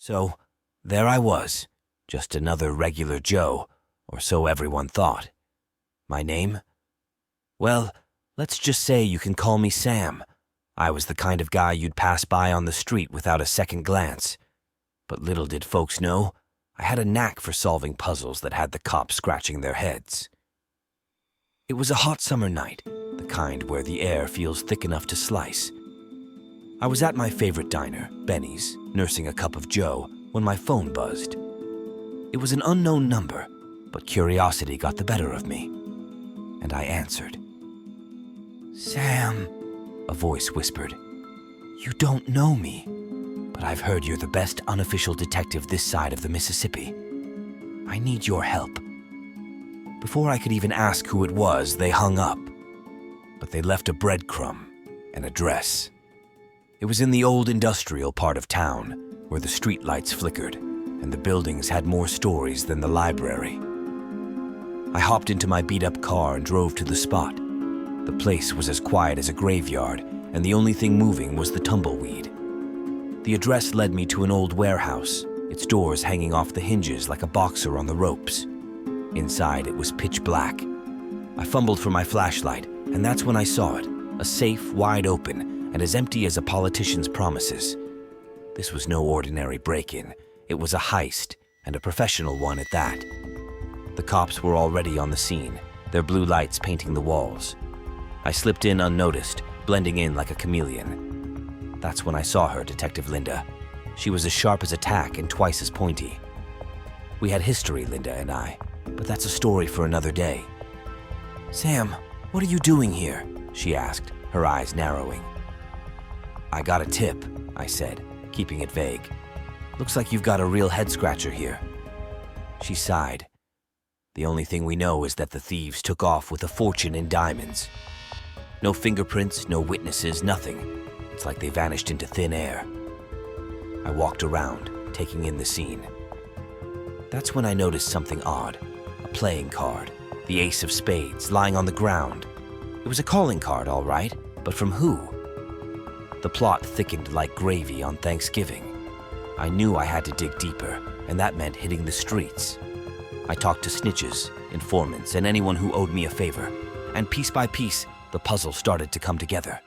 So, there I was, just another regular Joe, or so everyone thought. My name? Well, let's just say you can call me Sam. I was the kind of guy you'd pass by on the street without a second glance. But little did folks know, I had a knack for solving puzzles that had the cops scratching their heads. It was a hot summer night, the kind where the air feels thick enough to slice. I was at my favorite diner, Benny's, nursing a cup of joe, when my phone buzzed. It was an unknown number, but curiosity got the better of me, and I answered. "Sam," a voice whispered, "you don't know me, but I've heard you're the best unofficial detective this side of the Mississippi. I need your help." Before I could even ask who it was, they hung up, but they left a breadcrumb, an address. It was in the old industrial part of town, where the streetlights flickered, and the buildings had more stories than the library. I hopped into my beat-up car and drove to the spot. The place was as quiet as a graveyard, and the only thing moving was the tumbleweed. The address led me to an old warehouse, its doors hanging off the hinges like a boxer on the ropes. Inside, it was pitch black. I fumbled for my flashlight, and that's when I saw it, a safe wide open and as empty as a politician's promises. This was no ordinary break-in. It was a heist, and a professional one at that. The cops were already on the scene, their blue lights painting the walls. I slipped in unnoticed, blending in like a chameleon. That's when I saw her, Detective Linda. She was as sharp as a tack and twice as pointy. We had history, Linda and I, but that's a story for another day. "Sam, what are you doing here?" she asked, her eyes narrowing. "I got a tip," I said, keeping it vague. "Looks like you've got a real head-scratcher here." She sighed. "The only thing we know is that the thieves took off with a fortune in diamonds. No fingerprints, no witnesses, nothing. It's like they vanished into thin air." I walked around, taking in the scene. That's when I noticed something odd. A playing card, the ace of spades, lying on the ground. It was a calling card, all right, but from who? The plot thickened like gravy on Thanksgiving. I knew I had to dig deeper, and that meant hitting the streets. I talked to snitches, informants, and anyone who owed me a favor, and piece by piece, the puzzle started to come together.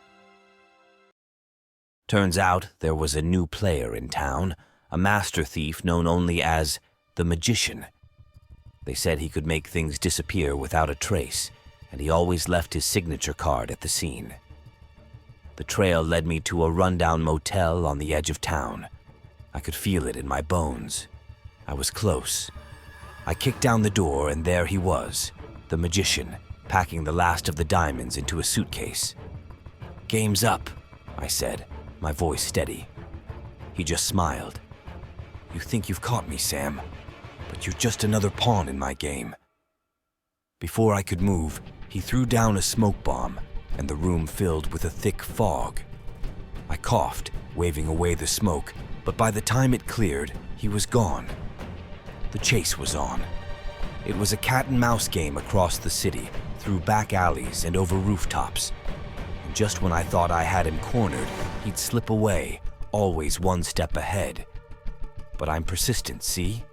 Turns out there was a new player in town, a master thief known only as the Magician. They said he could make things disappear without a trace, and he always left his signature card at the scene. The trail led me to a rundown motel on the edge of town. I could feel it in my bones. I was close. I kicked down the door, and there he was, the Magician, packing the last of the diamonds into a suitcase. "Game's up," I said, my voice steady. He just smiled. "You think you've caught me, Sam, but you're just another pawn in my game." Before I could move, he threw down a smoke bomb, and the room filled with a thick fog. I coughed, waving away the smoke, but by the time it cleared, he was gone. The chase was on. It was a cat-and-mouse game across the city, through back alleys and over rooftops. And just when I thought I had him cornered, he'd slip away, always one step ahead. But I'm persistent, see?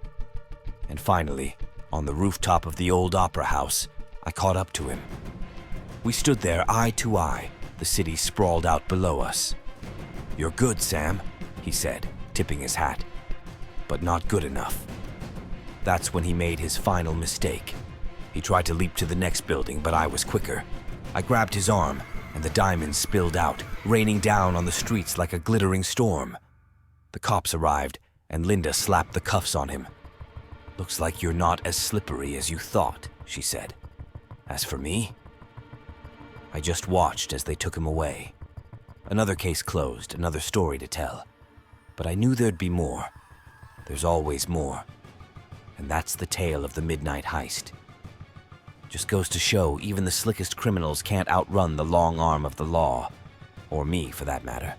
And finally, on the rooftop of the old opera house, I caught up to him. We stood there eye to eye, the city sprawled out below us. "You're good, Sam," he said, tipping his hat. "But not good enough." That's when he made his final mistake. He tried to leap to the next building, but I was quicker. I grabbed his arm, and the diamonds spilled out, raining down on the streets like a glittering storm. The cops arrived, and Linda slapped the cuffs on him. "Looks like you're not as slippery as you thought," she said. "As for me?" I just watched as they took him away. Another case closed, another story to tell. But I knew there'd be more. There's always more. And that's the tale of the Midnight Heist. Just goes to show even the slickest criminals can't outrun the long arm of the law. Or me, for that matter.